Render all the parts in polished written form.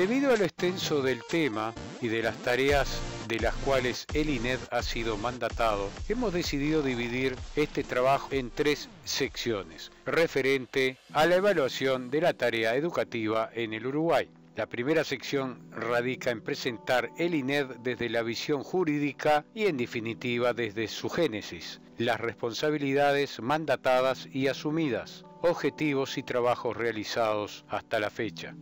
Debido a lo extenso del tema y de las tareas de las cuales el INED ha sido mandatado, hemos decidido dividir este trabajo en 3 secciones, referente a la evaluación de la tarea educativa en el Uruguay. La primera sección radica en presentar el INED desde la visión jurídica y, en definitiva, desde su génesis, las responsabilidades mandatadas y asumidas, objetivos y trabajos realizados hasta la fecha.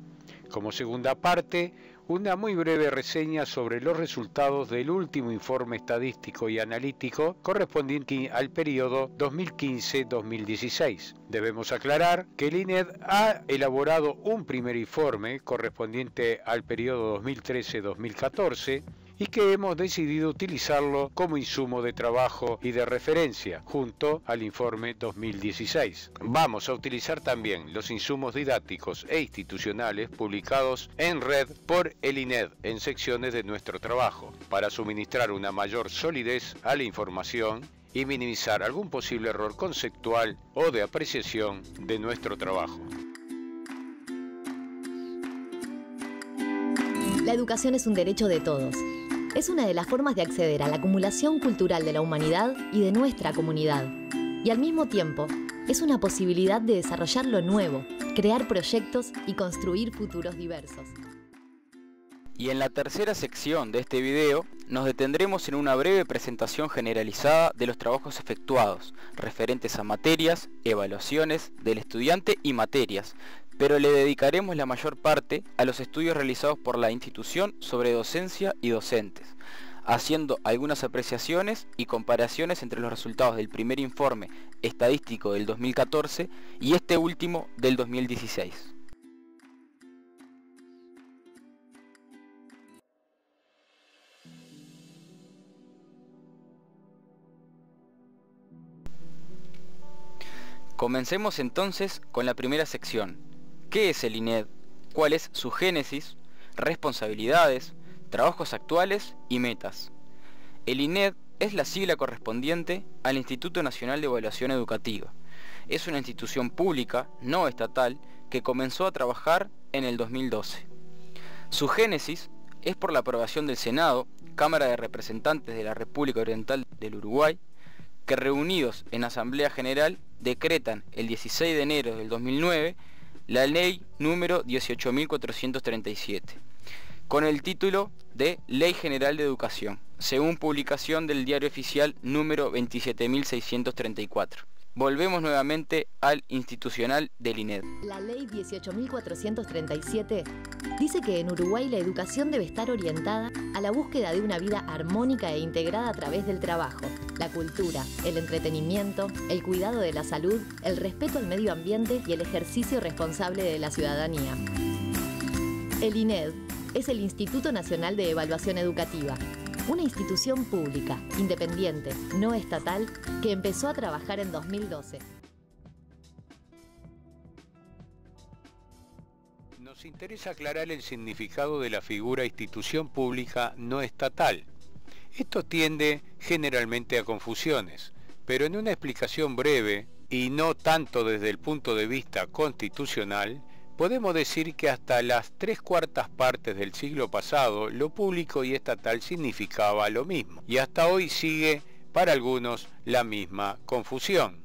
Como segunda parte, una muy breve reseña sobre los resultados del último informe estadístico y analítico correspondiente al periodo 2015-2016. Debemos aclarar que el INED ha elaborado un primer informe correspondiente al periodo 2013-2014 y que hemos decidido utilizarlo como insumo de trabajo y de referencia, junto al informe 2016. Vamos a utilizar también los insumos didácticos e institucionales publicados en red por el INED en secciones de nuestro trabajo, para suministrar una mayor solidez a la información y minimizar algún posible error conceptual o de apreciación de nuestro trabajo. La educación es un derecho de todos. Es una de las formas de acceder a la acumulación cultural de la humanidad y de nuestra comunidad. Y al mismo tiempo, es una posibilidad de desarrollar lo nuevo, crear proyectos y construir futuros diversos. Y en la tercera sección de este video, nos detendremos en una breve presentación generalizada de los trabajos efectuados, referentes a materias, evaluaciones del estudiante y materias, pero le dedicaremos la mayor parte a los estudios realizados por la institución sobre docencia y docentes, haciendo algunas apreciaciones y comparaciones entre los resultados del primer informe estadístico del 2014 y este último del 2016. Comencemos entonces con la primera sección. ¿Qué es el INED? ¿Cuál es su génesis? Responsabilidades, trabajos actuales y metas. El INED es la sigla correspondiente al Instituto Nacional de Evaluación Educativa. Es una institución pública, no estatal, que comenzó a trabajar en el 2012. Su génesis es por la aprobación del Senado, Cámara de Representantes de la República Oriental del Uruguay, que reunidos en Asamblea General decretan el 16 de enero del 2009 la ley número 18.437, con el título de Ley General de Educación, según publicación del Diario Oficial número 27.634. Volvemos nuevamente al institucional del INED. La ley 18.437 dice que en Uruguay la educación debe estar orientada a la búsqueda de una vida armónica e integrada a través del trabajo, la cultura, el entretenimiento, el cuidado de la salud, el respeto al medio ambiente y el ejercicio responsable de la ciudadanía. El INED es el Instituto Nacional de Evaluación Educativa, una institución pública, independiente, no estatal, que empezó a trabajar en 2012. Nos interesa aclarar el significado de la figura institución pública no estatal. Esto tiende generalmente a confusiones, pero en una explicación breve, y no tanto desde el punto de vista constitucional, podemos decir que hasta las 3/4 partes del siglo pasado lo público y estatal significaba lo mismo, y hasta hoy sigue para algunos la misma confusión.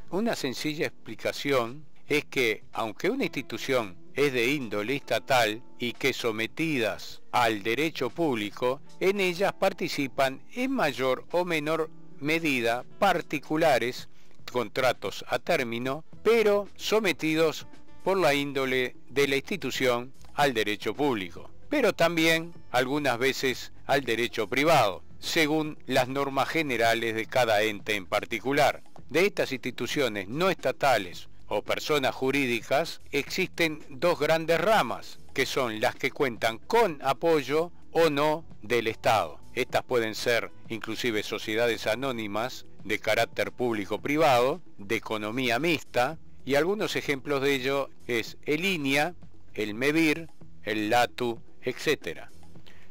Una sencilla explicación es que, aunque una institución es de índole estatal y que sometidas al derecho público, en ellas participan en mayor o menor medida particulares, contratos a término, pero sometidos por la índole de la institución al derecho público, pero también algunas veces al derecho privado, según las normas generales de cada ente en particular. De estas instituciones no estatales o personas jurídicas existen 2 grandes ramas, que son las que cuentan con apoyo o no del Estado. Estas pueden ser inclusive sociedades anónimas de carácter público-privado, de economía mixta, y algunos ejemplos de ello es el INIA, el MEVIR, el LATU, etc.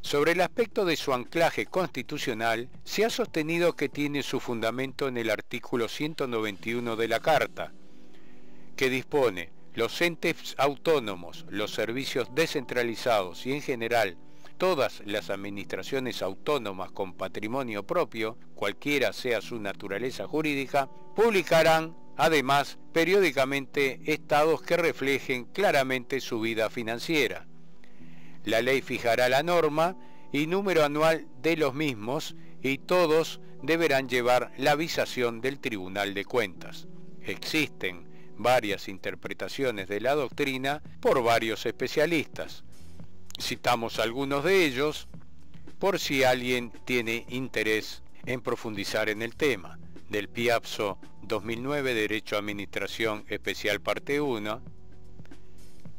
Sobre el aspecto de su anclaje constitucional, se ha sostenido que tiene su fundamento en el artículo 191 de la Carta, que dispone: Los entes autónomos, los servicios descentralizados y en general todas las administraciones autónomas con patrimonio propio, cualquiera sea su naturaleza jurídica, publicarán además periódicamente estados que reflejen claramente su vida financiera. La ley fijará la norma y número anual de los mismos y todos deberán llevar la visación del Tribunal de Cuentas. Existen varias interpretaciones de la doctrina por varios especialistas. Citamos algunos de ellos por si alguien tiene interés en profundizar en el tema. Del Piazzo 2009, Derecho a Administración Especial Parte 1,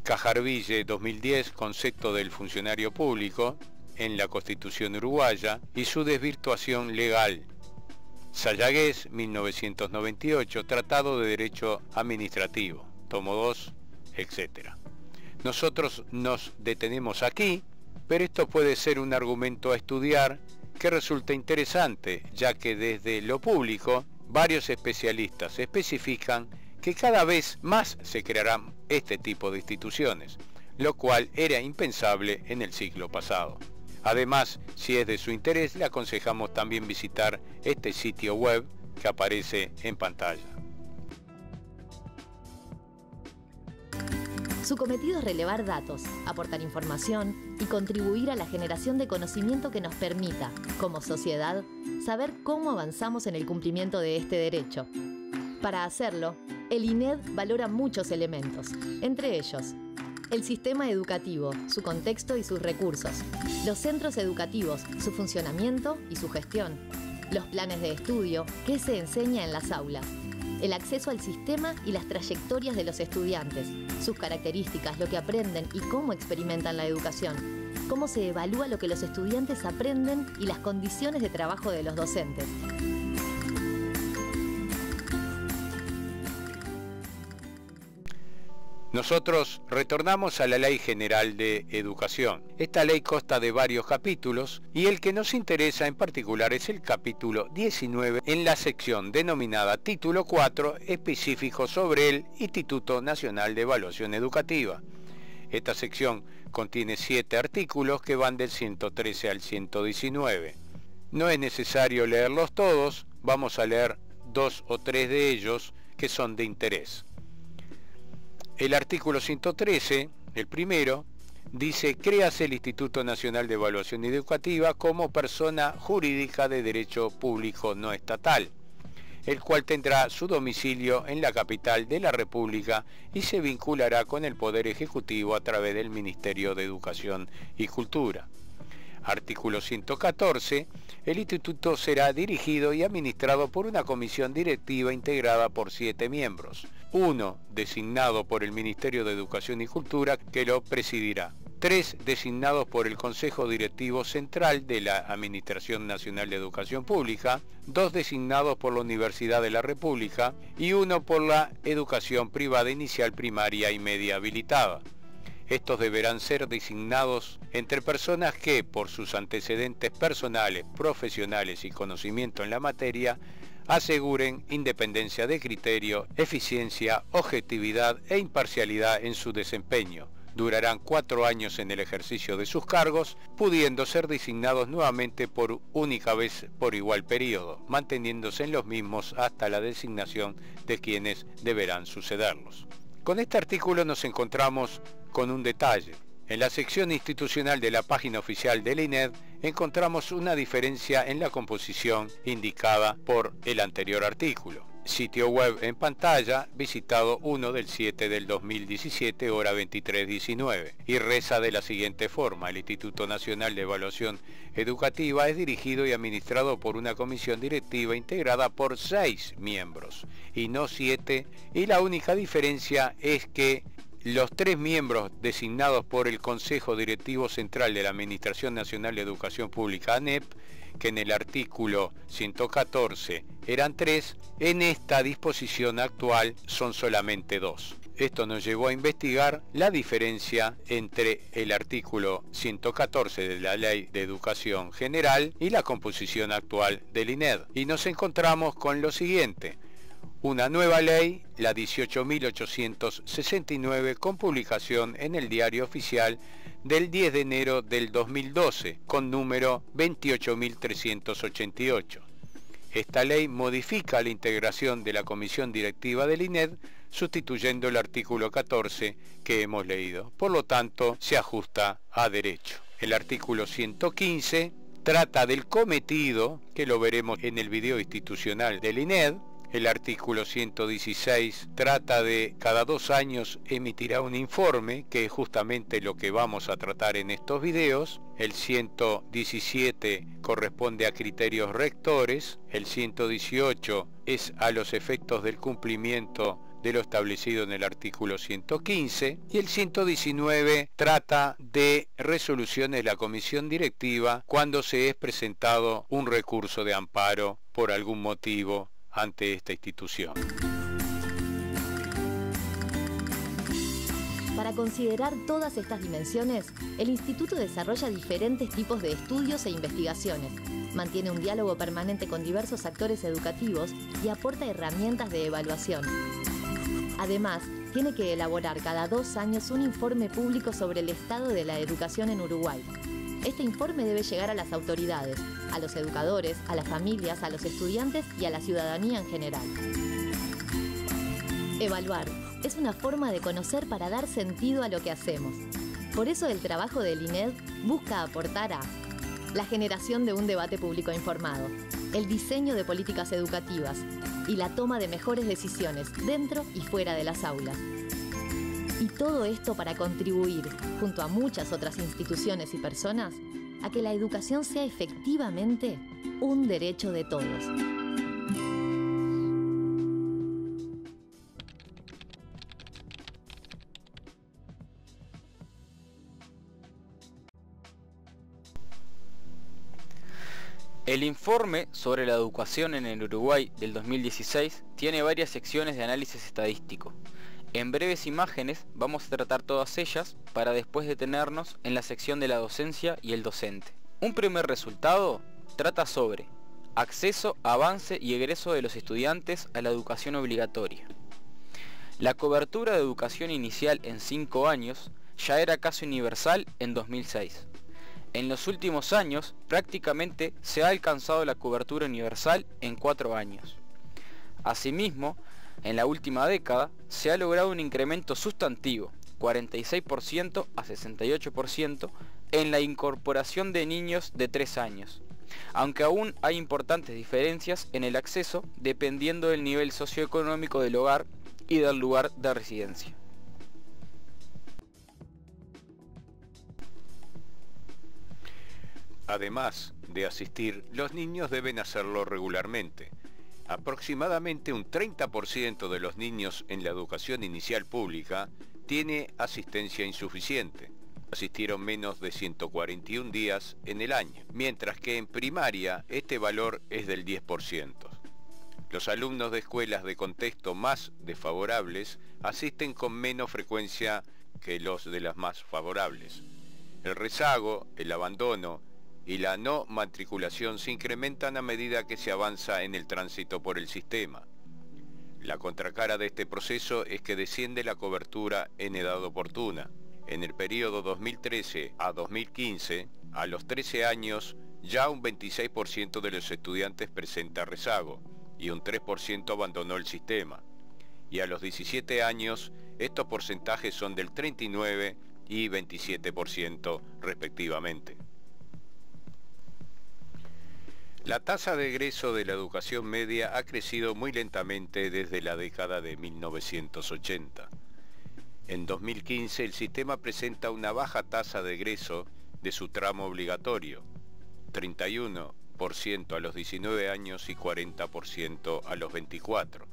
Cajarville 2010, Concepto del Funcionario Público en la Constitución Uruguaya y su desvirtuación legal, Sayagués 1998, Tratado de Derecho Administrativo, tomo 2, etc. Nosotros nos detenemos aquí, pero esto puede ser un argumento a estudiar que resulta interesante, ya que desde lo público varios especialistas especifican que cada vez más se crearán este tipo de instituciones, lo cual era impensable en el siglo pasado. Además, si es de su interés, le aconsejamos también visitar este sitio web que aparece en pantalla. Su cometido es relevar datos, aportar información y contribuir a la generación de conocimiento que nos permita, como sociedad, saber cómo avanzamos en el cumplimiento de este derecho. Para hacerlo, el INED valora muchos elementos, entre ellos, el sistema educativo, su contexto y sus recursos, los centros educativos, su funcionamiento y su gestión, los planes de estudio, qué se enseña en las aulas, el acceso al sistema y las trayectorias de los estudiantes, sus características, lo que aprenden y cómo experimentan la educación, cómo se evalúa lo que los estudiantes aprenden y las condiciones de trabajo de los docentes. Nosotros retornamos a la Ley General de Educación. Esta ley consta de varios capítulos y el que nos interesa en particular es el capítulo 19 en la sección denominada Título 4, específico sobre el Instituto Nacional de Evaluación Educativa. Esta sección contiene 7 artículos que van del 113 al 119. No es necesario leerlos todos, vamos a leer 2 o 3 de ellos que son de interés. El artículo 113, el primero, dice: créase el Instituto Nacional de Evaluación Educativa como persona jurídica de derecho público no estatal, el cual tendrá su domicilio en la capital de la República y se vinculará con el Poder Ejecutivo a través del Ministerio de Educación y Cultura. Artículo 114. El instituto será dirigido y administrado por una comisión directiva integrada por 7 miembros. 1 designado por el Ministerio de Educación y Cultura, que lo presidirá. 3 designados por el Consejo Directivo Central de la Administración Nacional de Educación Pública, 2 designados por la Universidad de la República y 1 por la Educación Privada Inicial, Primaria y Media Habilitada. Estos deberán ser designados entre personas que, por sus antecedentes personales, profesionales y conocimiento en la materia, aseguren independencia de criterio, eficiencia, objetividad e imparcialidad en su desempeño. Durarán 4 años en el ejercicio de sus cargos, pudiendo ser designados nuevamente por única vez por igual periodo, manteniéndose en los mismos hasta la designación de quienes deberán sucederlos. Con este artículo nos encontramos con un detalle. En la sección institucional de la página oficial del INED encontramos una diferencia en la composición indicada por el anterior artículo. Sitio web en pantalla, visitado 1 del 7 del 2017, hora 23:19, y reza de la siguiente forma: el Instituto Nacional de Evaluación Educativa es dirigido y administrado por una comisión directiva integrada por 6 miembros, y no 7, y la única diferencia es que los 3 miembros designados por el Consejo Directivo Central de la Administración Nacional de Educación Pública, ANEP, que en el artículo 114 eran 3, en esta disposición actual son solamente 2. Esto nos llevó a investigar la diferencia entre el artículo 114 de la Ley de Educación General y la composición actual del INED. Y nos encontramos con lo siguiente: una nueva ley, la 18.869, con publicación en el Diario Oficial del 10 de enero del 2012, con número 28.388. Esta ley modifica la integración de la Comisión Directiva del INED, sustituyendo el artículo 14 que hemos leído. Por lo tanto, se ajusta a derecho. El artículo 115 trata del cometido, que lo veremos en el video institucional del INED. El artículo 116 trata de cada 2 años emitirá un informe, que es justamente lo que vamos a tratar en estos videos. El 117 corresponde a criterios rectores. El 118 es a los efectos del cumplimiento de lo establecido en el artículo 115. Y el 119 trata de resoluciones de la comisión directiva cuando se es presentado un recurso de amparo por algún motivo ante esta institución. Para considerar todas estas dimensiones, el Instituto desarrolla diferentes tipos de estudios e investigaciones, mantiene un diálogo permanente con diversos actores educativos y aporta herramientas de evaluación. Además, tiene que elaborar cada 2 años un informe público sobre el estado de la educación en Uruguay. Este informe debe llegar a las autoridades, a los educadores, a las familias, a los estudiantes y a la ciudadanía en general. Evaluar es una forma de conocer para dar sentido a lo que hacemos. Por eso el trabajo del INED busca aportar a la generación de un debate público informado, el diseño de políticas educativas y la toma de mejores decisiones dentro y fuera de las aulas. Y todo esto para contribuir, junto a muchas otras instituciones y personas, a que la educación sea efectivamente un derecho de todos. El informe sobre la educación en el Uruguay del 2016 tiene varias secciones de análisis estadístico. En breves imágenes vamos a tratar todas ellas para después detenernos en la sección de la docencia y el docente. Un primer resultado trata sobre acceso, avance y egreso de los estudiantes a la educación obligatoria. La cobertura de educación inicial en 5 años ya era casi universal en 2006. En los últimos años prácticamente se ha alcanzado la cobertura universal en 4 años. Asimismo, en la última década se ha logrado un incremento sustantivo, 46% a 68%, en la incorporación de niños de 3 años, aunque aún hay importantes diferencias en el acceso dependiendo del nivel socioeconómico del hogar y del lugar de residencia. Además de asistir, los niños deben hacerlo regularmente. Aproximadamente un 30% de los niños en la educación inicial pública tiene asistencia insuficiente. Asistieron menos de 141 días en el año, mientras que en primaria este valor es del 10%. Los alumnos de escuelas de contexto más desfavorables asisten con menos frecuencia que los de las más favorables. El rezago, el abandono y la no matriculación se incrementan a medida que se avanza en el tránsito por el sistema. La contracara de este proceso es que desciende la cobertura en edad oportuna. En el periodo 2013 a 2015, a los 13 años, ya un 26% de los estudiantes presenta rezago y un 3% abandonó el sistema. Y a los 17 años, estos porcentajes son del 39 y 27% respectivamente. La tasa de egreso de la educación media ha crecido muy lentamente desde la década de 1980. En 2015 el sistema presenta una baja tasa de egreso de su tramo obligatorio, 31% a los 19 años y 40% a los 24.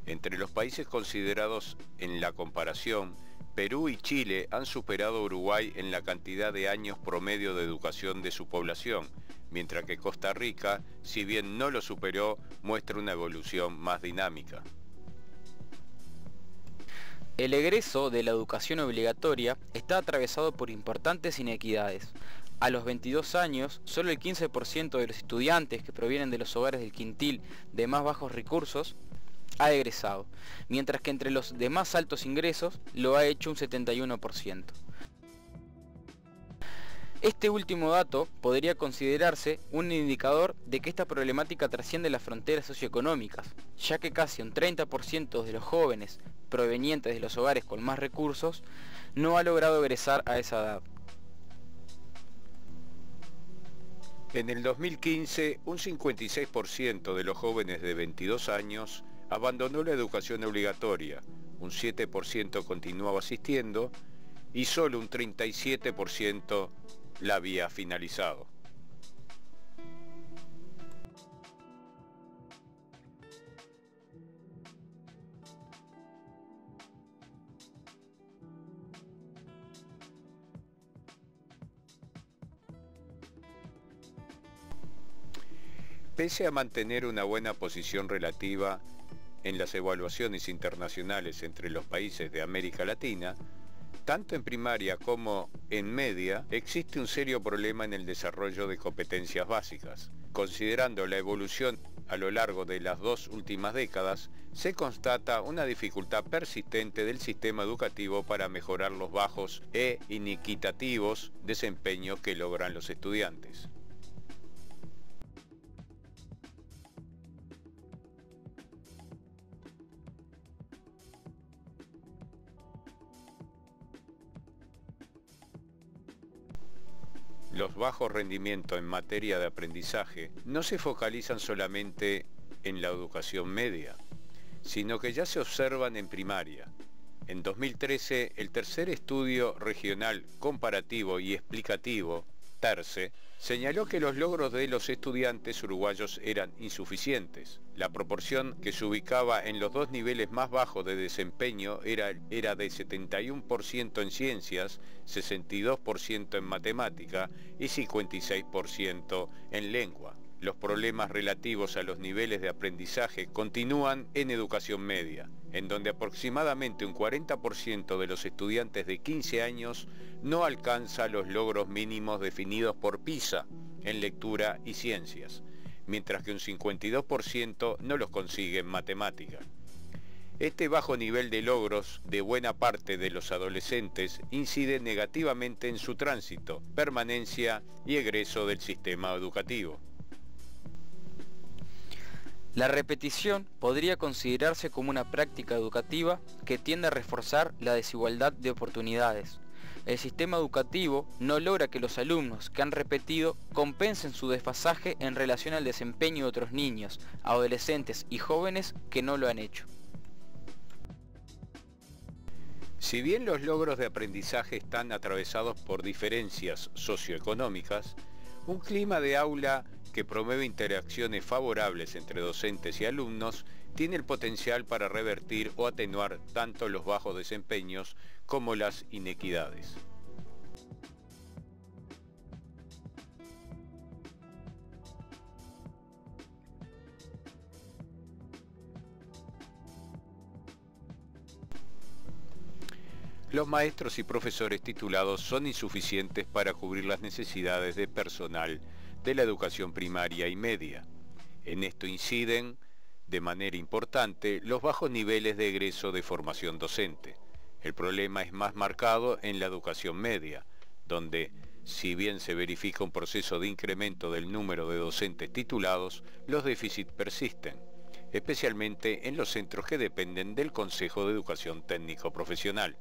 Entre los países considerados en la comparación, Perú y Chile han superado a Uruguay en la cantidad de años promedio de educación de su población, mientras que Costa Rica, si bien no lo superó, muestra una evolución más dinámica. El egreso de la educación obligatoria está atravesado por importantes inequidades. A los 22 años, solo el 15% de los estudiantes que provienen de los hogares del quintil de más bajos recursos ha egresado, mientras que entre los de más altos ingresos lo ha hecho un 71%. Este último dato podría considerarse un indicador de que esta problemática trasciende las fronteras socioeconómicas, ya que casi un 30% de los jóvenes provenientes de los hogares con más recursos no ha logrado egresar a esa edad. En el 2015, un 56% de los jóvenes de 22 años abandonó la educación obligatoria, un 7% continuaba asistiendo y solo un 37% la había finalizado. Pese a mantener una buena posición relativa en las evaluaciones internacionales entre los países de América Latina, tanto en primaria como en media existe un serio problema en el desarrollo de competencias básicas. Considerando la evolución a lo largo de las 2 últimas décadas, se constata una dificultad persistente del sistema educativo para mejorar los bajos e inequitativos desempeños que logran los estudiantes. Los bajos rendimientos en materia de aprendizaje no se focalizan solamente en la educación media, sino que ya se observan en primaria. En 2013, el tercer estudio regional comparativo y explicativo, TERCE, señaló que los logros de los estudiantes uruguayos eran insuficientes. La proporción que se ubicaba en los 2 niveles más bajos de desempeño era de 71% en ciencias, 62% en matemática y 56% en lengua. Los problemas relativos a los niveles de aprendizaje continúan en educación media, en donde aproximadamente un 40% de los estudiantes de 15 años no alcanza los logros mínimos definidos por PISA en lectura y ciencias, mientras que un 52% no los consigue en matemática. Este bajo nivel de logros de buena parte de los adolescentes incide negativamente en su tránsito, permanencia y egreso del sistema educativo. La repetición podría considerarse como una práctica educativa que tiende a reforzar la desigualdad de oportunidades. El sistema educativo no logra que los alumnos que han repetido compensen su desfasaje en relación al desempeño de otros niños, adolescentes y jóvenes que no lo han hecho. Si bien los logros de aprendizaje están atravesados por diferencias socioeconómicas, un clima de aula que promueve interacciones favorables entre docentes y alumnos tiene el potencial para revertir o atenuar tanto los bajos desempeños como las inequidades. Los maestros y profesores titulados son insuficientes para cubrir las necesidades de personal de la educación primaria y media. En esto inciden, de manera importante, los bajos niveles de egreso de formación docente. El problema es más marcado en la educación media, donde, si bien se verifica un proceso de incremento del número de docentes titulados, los déficits persisten, especialmente en los centros que dependen del Consejo de Educación Técnico Profesional.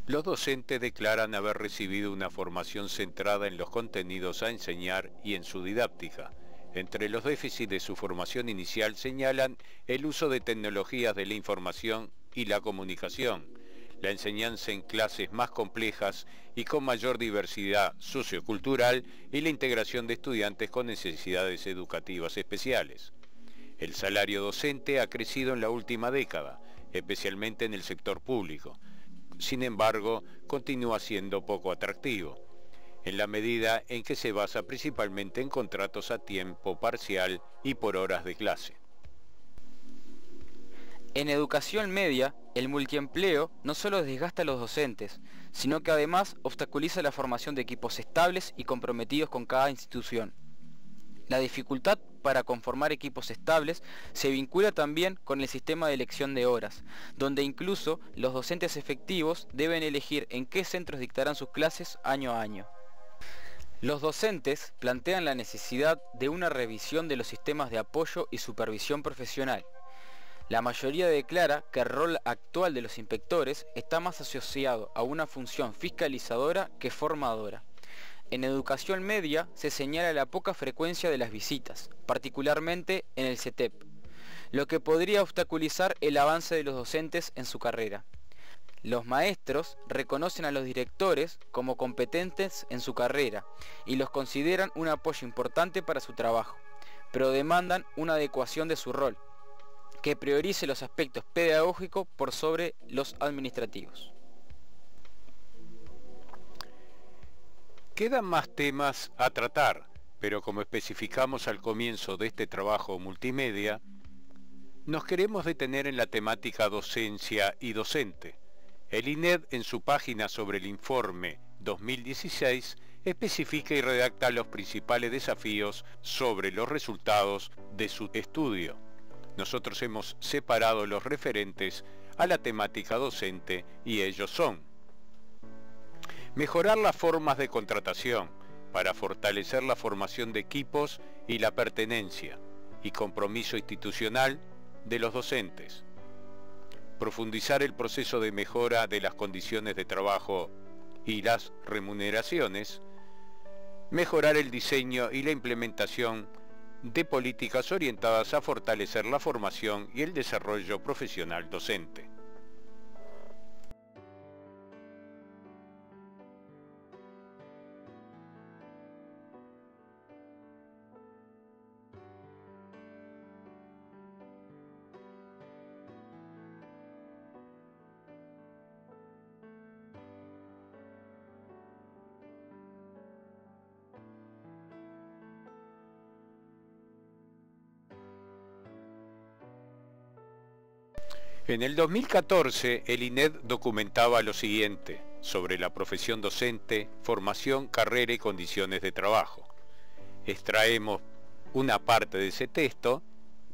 Los docentes declaran haber recibido una formación centrada en los contenidos a enseñar y en su didáctica. Entre los déficits de su formación inicial señalan el uso de tecnologías de la información y la comunicación, la enseñanza en clases más complejas y con mayor diversidad sociocultural y la integración de estudiantes con necesidades educativas especiales. El salario docente ha crecido en la última década, especialmente en el sector público. Sin embargo, continúa siendo poco atractivo, en la medida en que se basa principalmente en contratos a tiempo parcial y por horas de clase. En educación media, el multiempleo no solo desgasta a los docentes, sino que además obstaculiza la formación de equipos estables y comprometidos con cada institución. La dificultad para conformar equipos estables se vincula también con el sistema de elección de horas, donde incluso los docentes efectivos deben elegir en qué centros dictarán sus clases año a año. Los docentes plantean la necesidad de una revisión de los sistemas de apoyo y supervisión profesional. La mayoría declara que el rol actual de los inspectores está más asociado a una función fiscalizadora que formadora. En educación media se señala la poca frecuencia de las visitas, particularmente en el CETEP, lo que podría obstaculizar el avance de los docentes en su carrera. Los maestros reconocen a los directores como competentes en su carrera y los consideran un apoyo importante para su trabajo, pero demandan una adecuación de su rol, que priorice los aspectos pedagógicos por sobre los administrativos. Quedan más temas a tratar, pero como especificamos al comienzo de este trabajo multimedia, nos queremos detener en la temática docencia y docente. El INED, en su página sobre el informe 2016, especifica y redacta los principales desafíos sobre los resultados de su estudio. Nosotros hemos separado los referentes a la temática docente y ellos son: mejorar las formas de contratación para fortalecer la formación de equipos y la pertenencia y compromiso institucional de los docentes. Profundizar el proceso de mejora de las condiciones de trabajo y las remuneraciones. Mejorar el diseño y la implementación de políticas orientadas a fortalecer la formación y el desarrollo profesional docente. En el 2014, el INED documentaba lo siguiente sobre la profesión docente, formación, carrera y condiciones de trabajo. Extraemos una parte de ese texto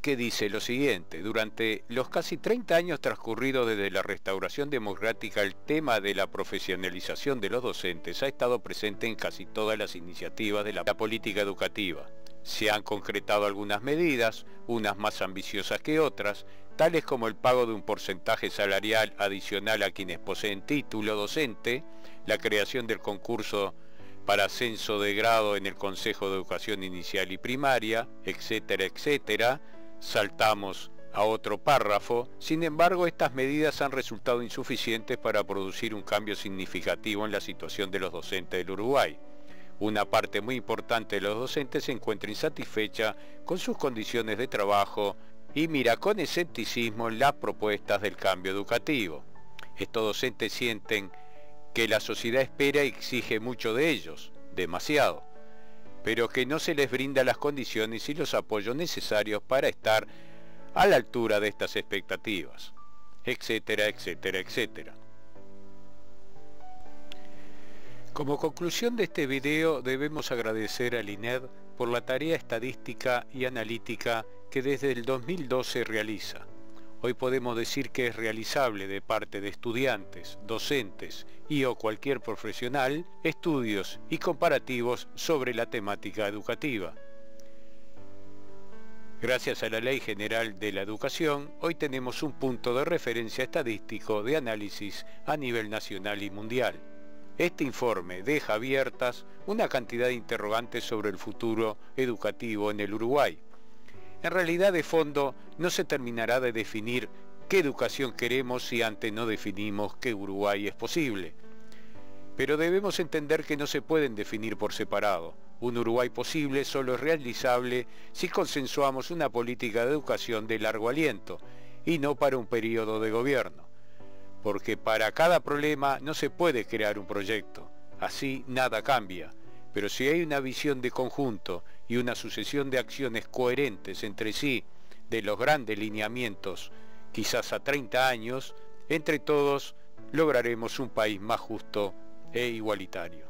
que dice lo siguiente: durante los casi 30 años transcurridos desde la restauración democrática, el tema de la profesionalización de los docentes ha estado presente en casi todas las iniciativas de la política educativa. Se han concretado algunas medidas, unas más ambiciosas que otras, tales como el pago de un porcentaje salarial adicional a quienes poseen título docente, la creación del concurso para ascenso de grado en el Consejo de Educación Inicial y Primaria, etcétera, etcétera. Saltamos a otro párrafo. Sin embargo, estas medidas han resultado insuficientes para producir un cambio significativo en la situación de los docentes del Uruguay. Una parte muy importante de los docentes se encuentra insatisfecha con sus condiciones de trabajo y mira con escepticismo las propuestas del cambio educativo. Estos docentes sienten que la sociedad espera y exige mucho de ellos, demasiado, pero que no se les brinda las condiciones y los apoyos necesarios para estar a la altura de estas expectativas, etcétera, etcétera, etcétera. Como conclusión de este video, debemos agradecer al INED por la tarea estadística y analítica que desde el 2012 realiza. Hoy podemos decir que es realizable de parte de estudiantes, docentes y o cualquier profesional, estudios y comparativos sobre la temática educativa. Gracias a la Ley General de la Educación, hoy tenemos un punto de referencia estadístico de análisis a nivel nacional y mundial. Este informe deja abiertas una cantidad de interrogantes sobre el futuro educativo en el Uruguay. En realidad, de fondo, no se terminará de definir qué educación queremos si antes no definimos qué Uruguay es posible. Pero debemos entender que no se pueden definir por separado. Un Uruguay posible solo es realizable si consensuamos una política de educación de largo aliento y no para un periodo de gobierno. Porque para cada problema no se puede crear un proyecto, así nada cambia, pero si hay una visión de conjunto y una sucesión de acciones coherentes entre sí de los grandes lineamientos, quizás a 30 años, entre todos lograremos un país más justo e igualitario.